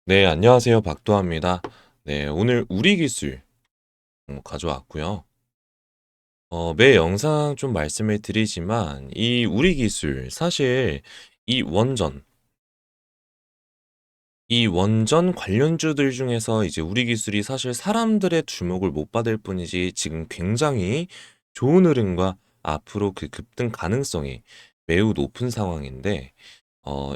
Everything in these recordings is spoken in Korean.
네, 안녕하세요. 박도하입니다. 네, 오늘 우리 기술 가져왔고요. 매 영상 좀 말씀을 드리지만 이 우리 기술 사실 이 원전, 이 원전 관련주들 중에서 이제 우리 기술이 사실 사람들의 주목을 못 받을 뿐이지 지금 굉장히 좋은 흐름과 앞으로 그 급등 가능성이 매우 높은 상황인데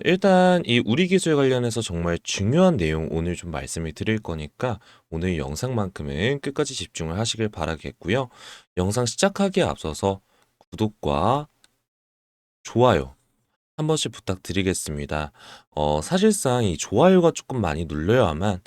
일단 이 우리 기술 관련해서 정말 중요한 내용 오늘 좀 말씀을 드릴 거니까 오늘 영상만큼은 끝까지 집중을 하시길 바라겠고요. 영상 시작하기에 앞서서 구독과 좋아요 한 번씩 부탁드리겠습니다. 사실상 이 좋아요가 조금 많이 눌려야만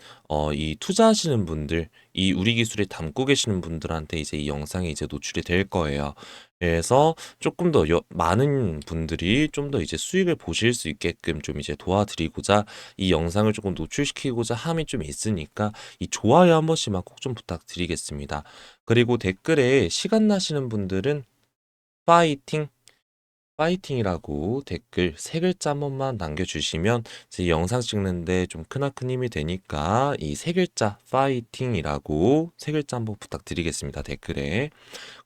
이 투자하시는 분들, 이 우리 기술에 담고 계시는 분들한테 이제 이 영상이 이제 노출이 될 거예요. 그래서 조금 더 많은 분들이 좀 더 이제 수익을 보실 수 있게끔 좀 이제 도와드리고자 이 영상을 조금 노출시키고자 함이 좀 있으니까 이 좋아요 한 번씩만 꼭 좀 부탁드리겠습니다. 그리고 댓글에 시간 나시는 분들은 파이팅 파이팅이라고 댓글 세 글자 한 번만 남겨주시면 제 영상 찍는데 좀 크나큰 힘이 되니까 이 세 글자 파이팅이라고 세 글자 한번 부탁드리겠습니다. 댓글에.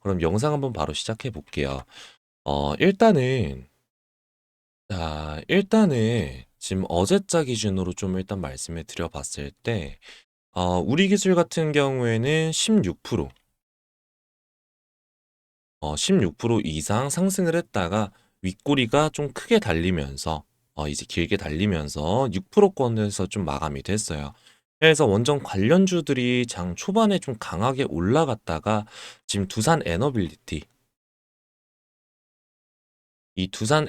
그럼 영상 한번 바로 시작해 볼게요. 일단은 지금 어제자 기준으로 좀 일단 말씀을 드려봤을 때 우리 기술 같은 경우에는 16% 이상 상승을 했다가 윗꼬리가 좀 크게 달리면서 이제 길게 달리면서 6%권에서 좀 마감이 됐어요. 그래서 원전 관련주들이 장 초반에 좀 강하게 올라갔다가 지금 두산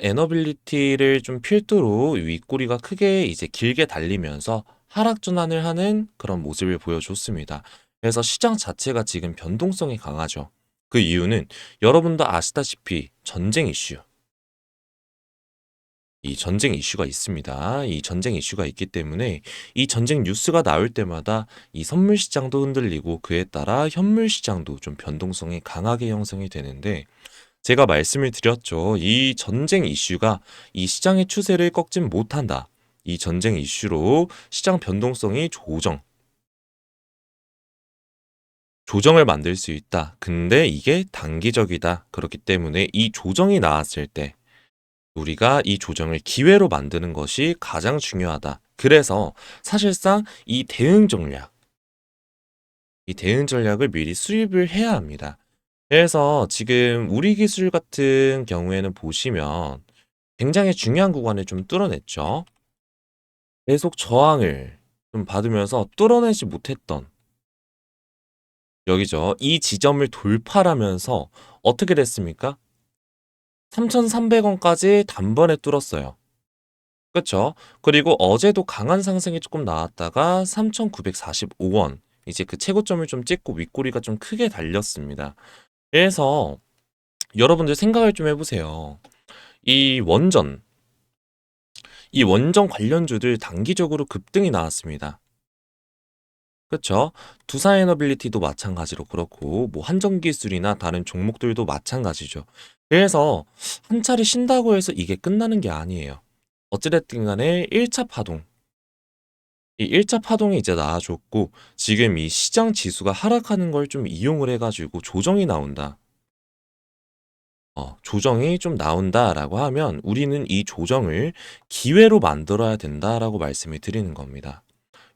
에너빌리티를 좀 필두로 윗꼬리가 크게 이제 길게 달리면서 하락 전환을 하는 그런 모습을 보여줬습니다. 그래서 시장 자체가 지금 변동성이 강하죠. 그 이유는 여러분도 아시다시피 이 전쟁 이슈가 있습니다. 이 전쟁 이슈가 있기 때문에 이 전쟁 뉴스가 나올 때마다 이 선물 시장도 흔들리고 그에 따라 현물 시장도 좀 변동성이 강하게 형성이 되는데 제가 말씀을 드렸죠. 이 전쟁 이슈가 이 시장의 추세를 꺾진 못한다. 이 전쟁 이슈로 시장 변동성이 조정을 만들 수 있다. 근데 이게 단기적이다. 그렇기 때문에 이 조정이 나왔을 때 우리가 이 조정을 기회로 만드는 것이 가장 중요하다. 그래서 사실상 이 대응 전략을 미리 수립을 해야 합니다. 그래서 지금 우리 기술 같은 경우에는 보시면 굉장히 중요한 구간을 좀 뚫어냈죠. 계속 저항을 좀 받으면서 뚫어내지 못했던 여기죠. 이 지점을 돌파하면서 어떻게 됐습니까? 3,300원까지 단번에 뚫었어요. 그쵸? 그리고 어제도 강한 상승이 조금 나왔다가 3,945원. 이제 그 최고점을 좀 찍고 윗꼬리가 좀 크게 달렸습니다. 그래서 여러분들 생각을 좀 해보세요. 이 원전, 이 원전 관련주들 단기적으로 급등이 나왔습니다. 그쵸? 두산에너빌리티도 마찬가지로 그렇고, 뭐 한전기술이나 다른 종목들도 마찬가지죠. 그래서 한 차례 쉰다고 해서 이게 끝나는 게 아니에요. 어찌됐든 간에 1차 파동, 이 1차 파동이 이제 나와줬고 지금 이 시장 지수가 하락하는 걸 좀 이용을 해가지고 조정이 나온다. 조정이 좀 나온다라고 하면 우리는 이 조정을 기회로 만들어야 된다라고 말씀을 드리는 겁니다.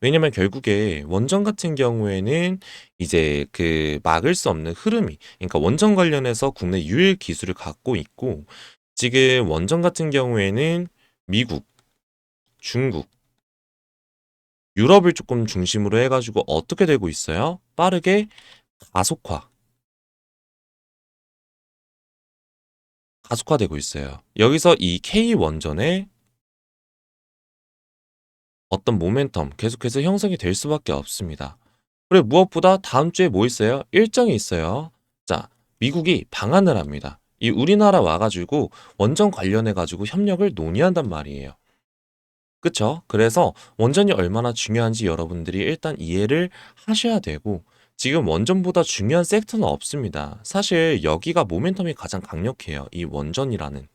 왜냐면 결국에 원전 같은 경우에는 이제 그 막을 수 없는 흐름이, 그러니까 원전 관련해서 국내 유일 기술을 갖고 있고 지금 원전 같은 경우에는 미국, 중국, 유럽을 조금 중심으로 해가지고 어떻게 되고 있어요? 빠르게 가속화, 가속화되고 있어요. 여기서 이 K 원전의 어떤 모멘텀 계속해서 형성이 될 수밖에 없습니다. 그리고 무엇보다 다음 주에 뭐 있어요? 일정이 있어요. 자, 미국이 방한을 합니다. 이 우리나라 와가지고 원전 관련해가지고 협력을 논의한단 말이에요. 그쵸? 그래서 원전이 얼마나 중요한지 여러분들이 일단 이해를 하셔야 되고, 지금 원전보다 중요한 섹터는 없습니다. 사실 여기가 모멘텀이 가장 강력해요. 이 원전이라는.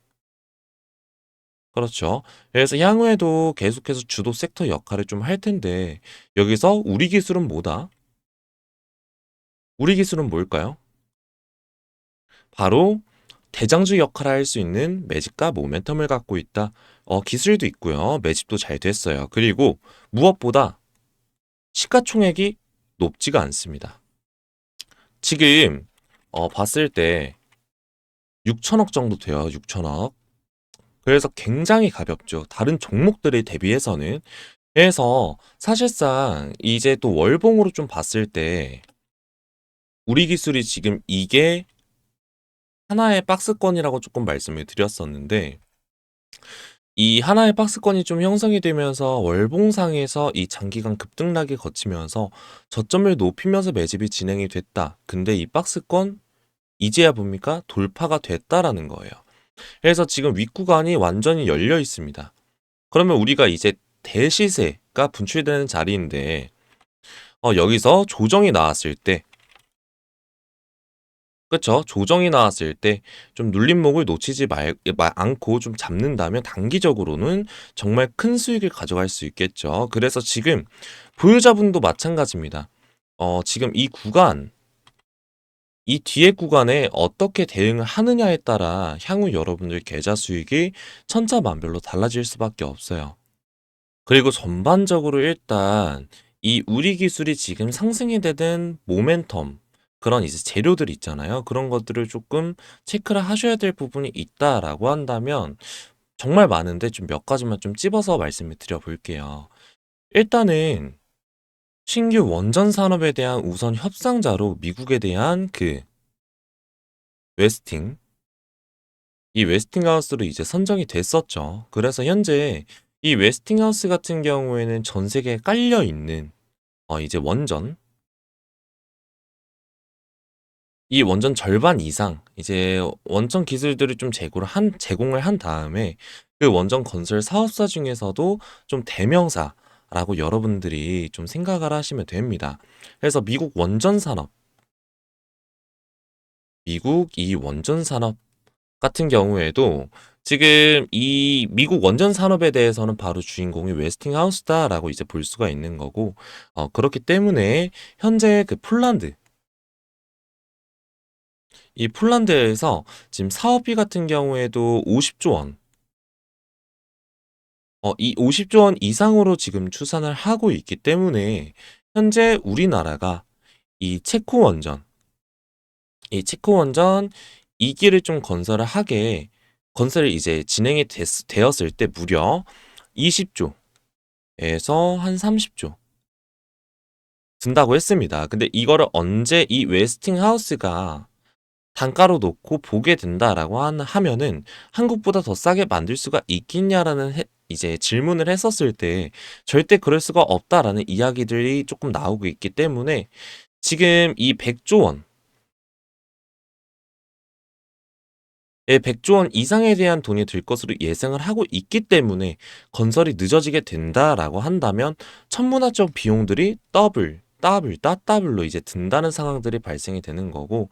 그렇죠. 그래서 향후에도 계속해서 주도 섹터 역할을 좀 할 텐데 여기서 우리 기술은 뭐다? 우리 기술은 뭘까요? 바로 대장주 역할을 할 수 있는 매집과 모멘텀을 갖고 있다. 기술도 있고요. 매집도 잘 됐어요. 그리고 무엇보다 시가총액이 높지가 않습니다. 지금 봤을 때 6천억 정도 돼요. 6천억. 그래서 굉장히 가볍죠. 다른 종목들에 대비해서는. 그래서 사실상 이제 또 월봉으로 좀 봤을 때 우리 기술이 지금 이게 하나의 박스권이라고 조금 말씀을 드렸었는데 이 하나의 박스권이 좀 형성이 되면서 월봉상에서 이 장기간 급등락이 거치면서 저점을 높이면서 매집이 진행이 됐다. 근데 이 박스권 이제야 봅니까? 돌파가 됐다라는 거예요. 그래서 지금 윗구간이 완전히 열려 있습니다. 그러면 우리가 이제 대시세가 분출되는 자리인데 여기서 조정이 나왔을 때 그쵸. 조정이 나왔을 때 좀 눌림목을 놓치지 않고 좀 잡는다면 단기적으로는 정말 큰 수익을 가져갈 수 있겠죠. 그래서 지금 보유자분도 마찬가지입니다. 지금 이 구간, 이 뒤에 구간에 어떻게 대응을 하느냐에 따라 향후 여러분들 계좌 수익이 천차만별로 달라질 수밖에 없어요. 그리고 전반적으로 일단 이 우리 기술이 지금 상승이 되는 모멘텀 그런 이제 재료들 있잖아요. 그런 것들을 조금 체크를 하셔야 될 부분이 있다라고 한다면 정말 많은데 좀 몇 가지만 좀 찝어서 말씀을 드려 볼게요. 일단은 신규 원전 산업에 대한 우선 협상자로 미국에 대한 그 웨스팅 이 웨스팅하우스로 이제 선정이 됐었죠. 그래서 현재 이 웨스팅하우스 같은 경우에는 전 세계에 깔려 있는 이제 이 원전 절반 이상 이제 원천 기술들을 좀 제공을 한 다음에 그 원전 건설 사업사 중에서도 좀 대명사라고 여러분들이 좀 생각을 하시면 됩니다. 그래서 미국 이 원전 산업 같은 경우에도 지금 이 미국 원전 산업에 대해서는 바로 주인공이 웨스팅하우스다라고 이제 볼 수가 있는 거고, 그렇기 때문에 현재 그 이 폴란드에서 지금 사업비 같은 경우에도 50조 원, 이 50조 원 이상으로 지금 추산을 하고 있기 때문에 현재 우리나라가 이 체코 원전, 이 체코 원전 2기를 좀 건설을 이제 되었을 때 무려 20조에서 한 30조 든다고 했습니다. 근데 이거를 언제 이 웨스팅하우스가 단가로 놓고 보게 된다라고 하면은 한국보다 더 싸게 만들 수가 있겠냐라는 이제 질문을 했었을 때 절대 그럴 수가 없다라는 이야기들이 조금 나오고 있기 때문에 지금 이 100조 원, 100조 원 이상에 대한 돈이 들 것으로 예상을 하고 있기 때문에 건설이 늦어지게 된다라고 한다면 천문학적 비용들이 더블로 이제 든다는 상황들이 발생이 되는 거고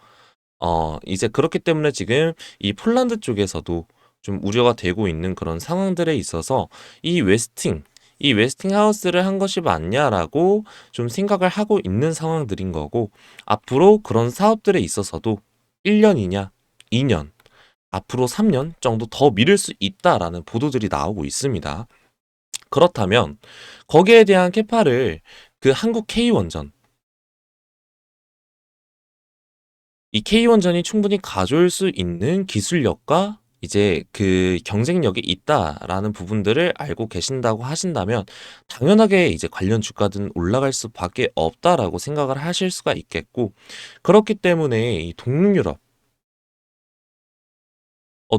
이제 그렇기 때문에 지금 이 폴란드 쪽에서도 좀 우려가 되고 있는 그런 상황들에 있어서 이 웨스팅하우스를 한 것이 맞냐라고 좀 생각을 하고 있는 상황들인 거고, 앞으로 그런 사업들에 있어서도 1년이냐, 2년, 앞으로 3년 정도 더 미룰 수 있다라는 보도들이 나오고 있습니다. 그렇다면 거기에 대한 캐파를 그 한국 K원전, 이 K원전이 충분히 가져올 수 있는 기술력과 이제 그 경쟁력이 있다라는 부분들을 알고 계신다고 하신다면 당연하게 이제 관련 주가들은 올라갈 수밖에 없다라고 생각을 하실 수가 있겠고, 그렇기 때문에 이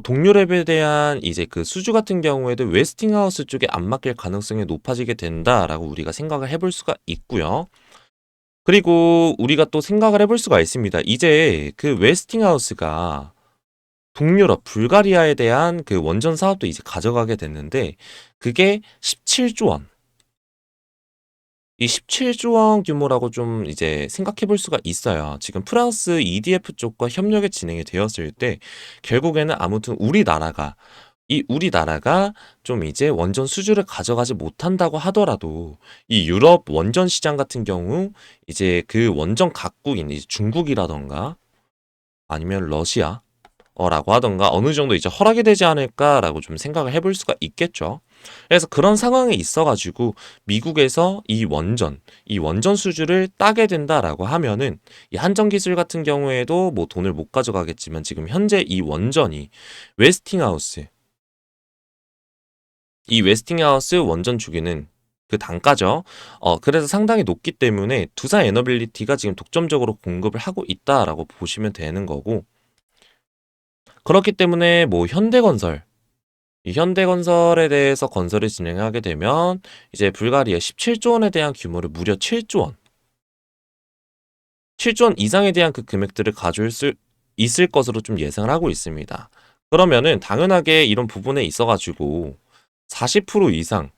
동유럽에 대한 이제 그 수주 같은 경우에도 웨스팅하우스 쪽에 안 맡길 가능성이 높아지게 된다라고 우리가 생각을 해볼 수가 있고요. 그리고 우리가 또 생각을 해볼 수가 있습니다. 이제 그 웨스팅하우스가 북유럽, 불가리아에 대한 그 원전 사업도 이제 가져가게 됐는데 그게 17조 원. 이 17조 원 규모라고 좀 이제 생각해 볼 수가 있어요. 지금 프랑스 EDF 쪽과 협력이 진행이 되었을 때 결국에는 아무튼 우리나라가 이 우리나라가 좀 이제 원전 수주를 가져가지 못한다고 하더라도 이 유럽 원전 시장 같은 경우 이제 그 원전 각국인 이제 중국이라던가 아니면 러시아 라고 하던가 어느 정도 이제 허락이 되지 않을까라고 좀 생각을 해볼 수가 있겠죠. 그래서 그런 상황에 있어가지고 미국에서 이 원전 수주를 따게 된다라고 하면은 이 한전 기술 같은 경우에도 뭐 돈을 못 가져가겠지만 지금 현재 이 원전이 웨스팅하우스, 이 웨스팅하우스 원전 주기는 그 단가죠. 그래서 상당히 높기 때문에 두산 에너빌리티가 지금 독점적으로 공급을 하고 있다라고 보시면 되는 거고 그렇기 때문에 뭐 현대건설 이 현대건설에 대해서 건설을 진행하게 되면 이제 불가리아 17조 원에 대한 규모를 무려 7조 원, 7조 원 이상에 대한 그 금액들을 가져올 수 있을 것으로 좀 예상을 하고 있습니다. 그러면은 당연하게 이런 부분에 있어가지고 40% 이상을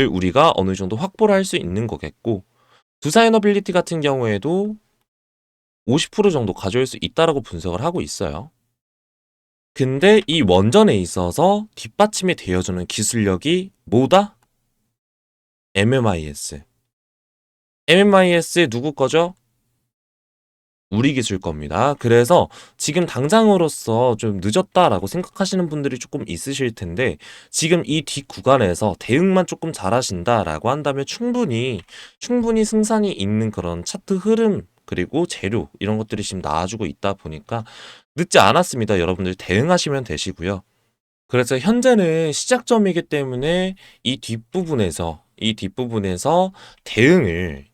우리가 어느 정도 확보를 할 수 있는 거겠고 두사에너빌리티 같은 경우에도 50% 정도 가져올 수 있다라고 분석을 하고 있어요. 근데 이 원전에 있어서 뒷받침이 되어주는 기술력이 뭐다? MMIS. MMIS 누구 거죠? 우리 기술 겁니다. 그래서 지금 당장으로서 좀 늦었다라고 생각하시는 분들이 조금 있으실 텐데 지금 이 뒷구간에서 대응만 조금 잘하신다라고 한다면 충분히 승산이 있는 그런 차트 흐름 그리고 재료 이런 것들이 지금 나와주고 있다 보니까 늦지 않았습니다. 여러분들 대응하시면 되시고요. 그래서 현재는 시작점이기 때문에 이 뒷부분에서 대응을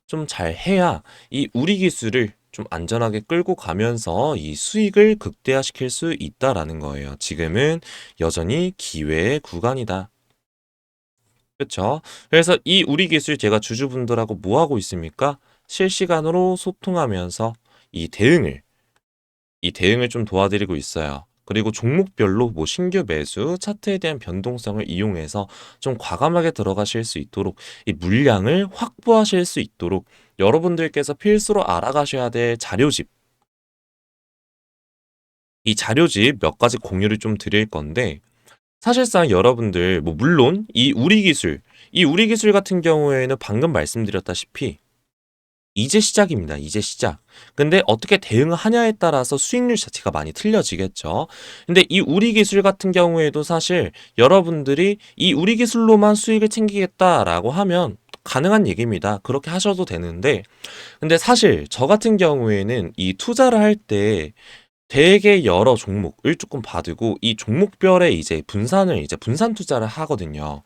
좀 잘 해야 이 우리 기술을 좀 안전하게 끌고 가면서 이 수익을 극대화시킬 수 있다라는 거예요. 지금은 여전히 기회의 구간이다. 그렇죠? 그래서 이 우리 기술 제가 주주분들하고 뭐 하고 있습니까? 실시간으로 소통하면서 이 대응을 좀 도와드리고 있어요. 그리고 종목별로 뭐 신규 매수, 차트에 대한 변동성을 이용해서 좀 과감하게 들어가실 수 있도록 이 물량을 확보하실 수 있도록 여러분들께서 필수로 알아가셔야 될 자료집, 이 자료집 몇 가지 공유를 좀 드릴 건데 사실상 여러분들 뭐 물론 이 우리 기술 같은 경우에는 방금 말씀드렸다시피 이제 시작입니다. 이제 시작. 근데 어떻게 대응을 하냐에 따라서 수익률 자체가 많이 틀려지겠죠. 근데 이 우리 기술 같은 경우에도 사실 여러분들이 이 우리 기술로만 수익을 챙기겠다라고 하면 가능한 얘기입니다. 그렇게 하셔도 되는데, 근데 사실 저 같은 경우에는 이 투자를 할 때 되게 여러 종목을 조금 받고 이 종목별에 이제 분산 투자를 하거든요.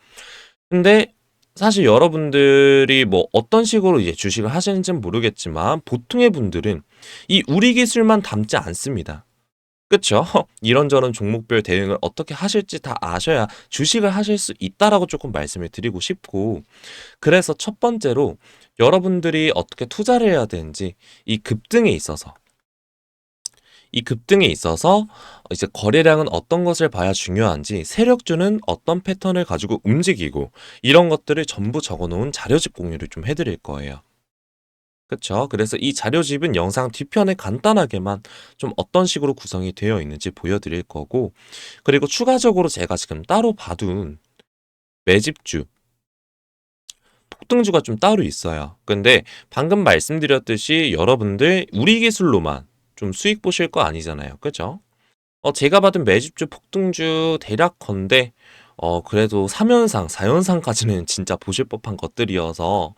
근데 사실 여러분들이 뭐 어떤 식으로 이제 주식을 하시는지는 모르겠지만 보통의 분들은 이 우리 기술만 담지 않습니다. 그쵸? 이런저런 종목별 대응을 어떻게 하실지 다 아셔야 주식을 하실 수 있다라고 조금 말씀을 드리고 싶고 그래서 첫 번째로 여러분들이 어떻게 투자를 해야 되는지 이 급등에 있어서 이 급등에 있어서 이제 거래량은 어떤 것을 봐야 중요한지 세력주는 어떤 패턴을 가지고 움직이고 이런 것들을 전부 적어놓은 자료집 공유를 좀 해드릴 거예요. 그쵸? 그래서 이 자료집은 영상 뒤편에 간단하게만 좀 어떤 식으로 구성이 되어 있는지 보여드릴 거고 그리고 추가적으로 제가 지금 따로 봐둔 매집주, 폭등주가 좀 따로 있어요. 근데 방금 말씀드렸듯이 여러분들 우리 기술로만 좀 수익 보실 거 아니잖아요. 그죠? 제가 받은 매집주, 폭등주 대략컨대 그래도 3연상, 4연상까지는 진짜 보실 법한 것들이어서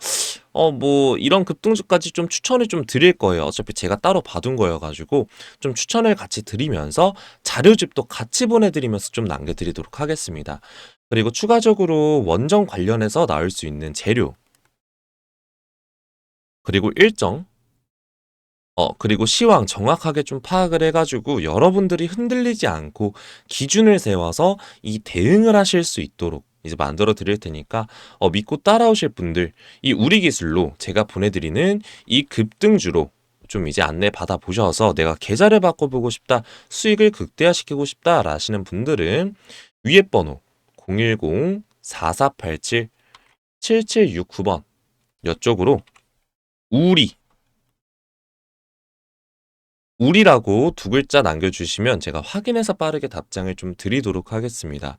뭐 이런 급등주까지 좀 추천을 좀 드릴 거예요. 어차피 제가 따로 받은 거여 가지고 좀 추천을 같이 드리면서 자료집도 같이 보내드리면서 좀 남겨드리도록 하겠습니다. 그리고 추가적으로 원전 관련해서 나올 수 있는 재료 그리고 일정 그리고 시황 정확하게 좀 파악을 해가지고 여러분들이 흔들리지 않고 기준을 세워서 이 대응을 하실 수 있도록 이제 만들어 드릴 테니까 믿고 따라오실 분들 이 우리 기술로 제가 보내드리는 이 급등주로 좀 이제 안내 받아 보셔서 내가 계좌를 바꿔보고 싶다 수익을 극대화시키고 싶다 라시는 분들은 위에 번호 010-4487-7769번 이쪽으로 우리 우리라고 두 글자 남겨주시면 제가 확인해서 빠르게 답장을 좀 드리도록 하겠습니다.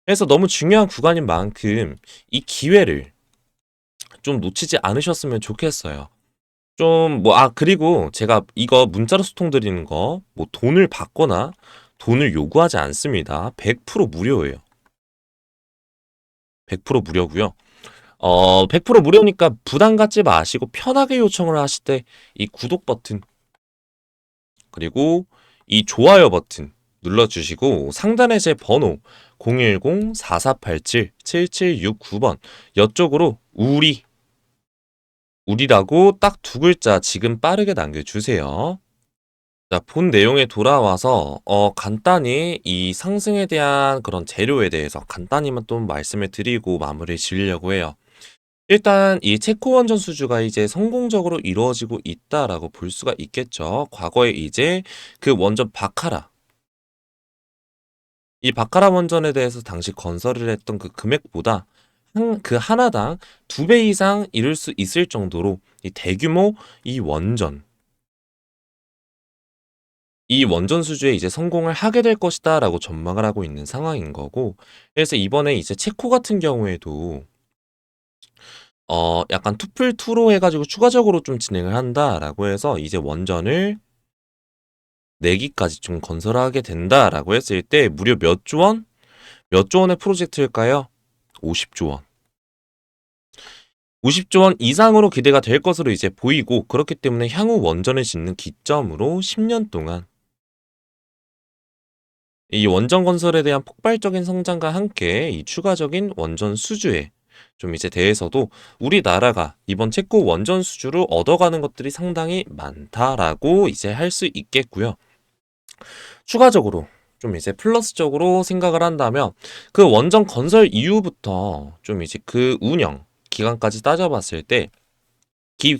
그래서 너무 중요한 구간인 만큼 이 기회를 좀 놓치지 않으셨으면 좋겠어요. 좀 그리고 제가 이거 문자로 소통드리는 거 돈을 받거나 돈을 요구하지 않습니다. 100% 무료예요. 100% 무료고요. 100% 무료니까 부담 갖지 마시고 편하게 요청을 하실 때 이 구독 버튼 그리고 이 좋아요 버튼 눌러주시고 상단에 제 번호 010-4487-7769번 이쪽으로 우리라고 딱 두 글자 지금 빠르게 남겨주세요. 자, 본 내용에 돌아와서 간단히 이 상승에 대한 그런 재료에 대해서 간단히만 또 말씀을 드리고 마무리 지으려고 해요. 일단 이 체코 원전 수주가 이제 성공적으로 이루어지고 있다라고 볼 수가 있겠죠. 과거에 이제 그 원전 바카라 이 바카라 원전에 대해서 당시 건설을 했던 그 금액보다 그 하나당 2배 이상 이룰 수 있을 정도로 이 대규모 이 원전 이 원전 수주에 이제 성공을 하게 될 것이다라고 전망을 하고 있는 상황인 거고, 그래서 이번에 이제 체코 같은 경우에도 약간 투풀2로 해가지고 추가적으로 좀 진행을 한다라고 해서 이제 원전을 4기까지 좀 건설하게 된다라고 했을 때 무려 몇 조 원? 몇 조 원의 프로젝트일까요? 50조 원. 50조 원 이상으로 기대가 될 것으로 이제 보이고, 그렇기 때문에 향후 원전을 짓는 기점으로 10년 동안 이 원전 건설에 대한 폭발적인 성장과 함께 이 추가적인 원전 수주에 좀 이제 대해서도 우리나라가 이번 체코 원전 수주로 얻어가는 것들이 상당히 많다라고 이제 할 수 있겠고요. 추가적으로 좀 이제 플러스적으로 생각을 한다면 그 원전 건설 이후부터 좀 이제 그 운영 기간까지 따져봤을 때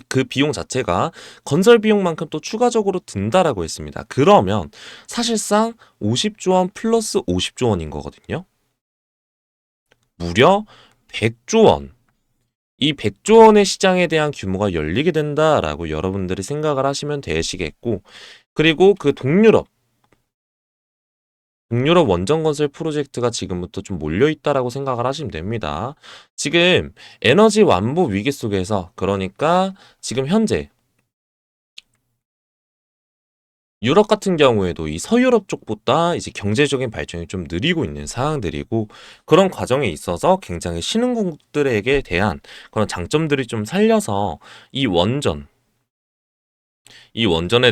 그 비용 자체가 건설 비용만큼 또 추가적으로 든다라고 했습니다. 그러면 사실상 50조 원 플러스 50조 원인 거거든요. 무려 100조 원. 이 100조 원의 시장에 대한 규모가 열리게 된다라고 여러분들이 생각을 하시면 되시겠고, 그리고 그 동유럽 원전 건설 프로젝트가 지금부터 좀 몰려 있다라고 생각을 하시면 됩니다. 지금 에너지 완보 위기 속에서, 그러니까 지금 현재 유럽 같은 경우에도 이 서유럽 쪽보다 이제 경제적인 발전이 좀 느리고 있는 상황들이고, 그런 과정에 있어서 굉장히 신흥국들에게 대한 그런 장점들이 좀 살려서 이 원전에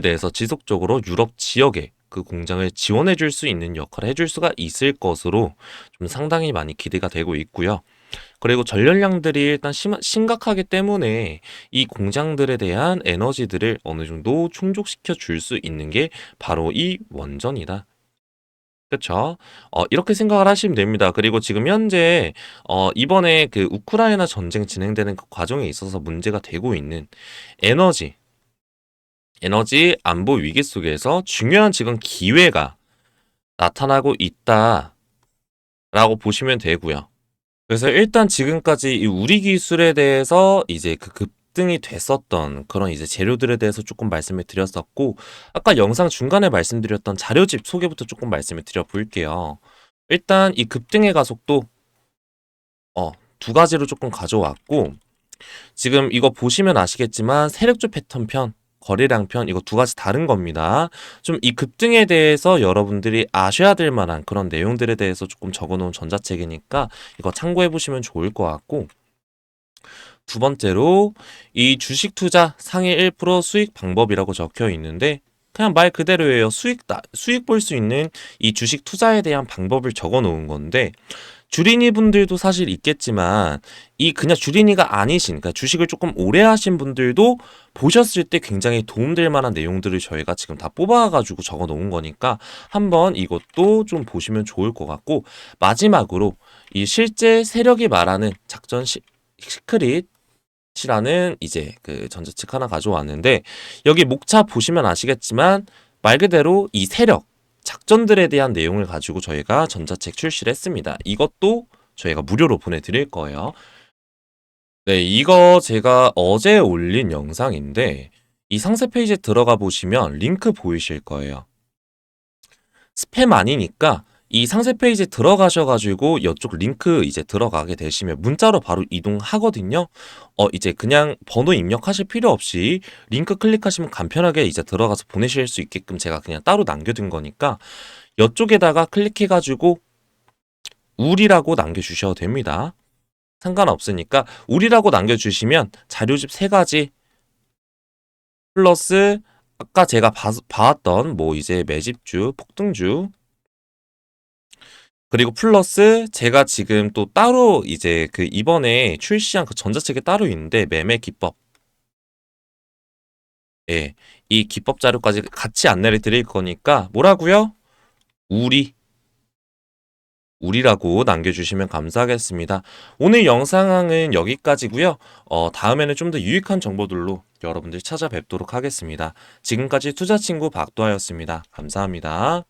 대해서 지속적으로 유럽 지역에 그 공장을 지원해 줄 수 있는 역할을 해줄 수가 있을 것으로 좀 상당히 많이 기대가 되고 있고요. 그리고 전력량들이 일단 심각하기 때문에 이 공장들에 대한 에너지들을 어느 정도 충족시켜 줄 수 있는 게 바로 이 원전이다. 그쵸? 이렇게 생각을 하시면 됩니다. 그리고 지금 현재 이번에 그 우크라이나 전쟁 진행되는 그 과정에 있어서 문제가 되고 있는 에너지 에너지 안보 위기 속에서 중요한 지금 기회가 나타나고 있다라고 보시면 되고요. 그래서 일단 지금까지 이 우리 기술에 대해서 이제 그 급등이 됐었던 그런 이제 재료들에 대해서 조금 말씀을 드렸었고, 아까 영상 중간에 말씀드렸던 자료집 소개부터 조금 말씀을 드려볼게요. 일단 이 급등의 가속도 두 가지로 조금 가져왔고, 지금 이거 보시면 아시겠지만 세력주 패턴 편, 거래량 편 이거 두 가지 다른 겁니다. 좀 이 급등에 대해서 여러분들이 아셔야 될 만한 그런 내용들에 대해서 조금 적어놓은 전자책이니까 이거 참고해 보시면 좋을 것 같고, 두 번째로 이 주식 투자 상위 1% 수익 방법이라고 적혀 있는데 그냥 말 그대로예요. 수익 볼 수 있는 이 주식 투자에 대한 방법을 적어 놓은 건데, 주린이 분들도 사실 있겠지만 이 그냥 주린이가 아니신, 그러니까 주식을 조금 오래 하신 분들도 보셨을 때 굉장히 도움될 만한 내용들을 저희가 지금 다 뽑아가지고 적어 놓은 거니까 한번 이것도 좀 보시면 좋을 것 같고, 마지막으로 이 실제 세력이 말하는 작전 시크릿이라는 이제 그 전자책 하나 가져왔는데, 여기 목차 보시면 아시겠지만 말 그대로 이 세력 작전들에 대한 내용을 가지고 저희가 전자책 출시를 했습니다. 이것도 저희가 무료로 보내드릴 거예요. 네, 이거 제가 어제 올린 영상인데 이 상세 페이지에 들어가 보시면 링크 보이실 거예요. 스팸 아니니까 이 상세 페이지에 들어가셔가지고 이쪽 링크 이제 들어가게 되시면 문자로 바로 이동하거든요. 이제 그냥 번호 입력하실 필요 없이 링크 클릭하시면 간편하게 이제 들어가서 보내실 수 있게끔 제가 그냥 따로 남겨둔 거니까 이쪽에다가 클릭해가지고 울이라고 남겨주셔도 됩니다. 상관없으니까 울이라고 남겨주시면 자료집 3가지 플러스 아까 제가 봐왔던 뭐 이제 매집주, 폭등주 그리고 플러스 제가 지금 또 따로 이제 그 이번에 출시한 그 전자책이 따로 있는데 매매 기법. 예. 이 기법 자료까지 같이 안내를 드릴 거니까 뭐라고요? 우리라고 남겨주시면 감사하겠습니다. 오늘 영상은 여기까지고요. 다음에는 좀 더 유익한 정보들로 여러분들 찾아뵙도록 하겠습니다. 지금까지 투자친구 박도하였습니다. 감사합니다.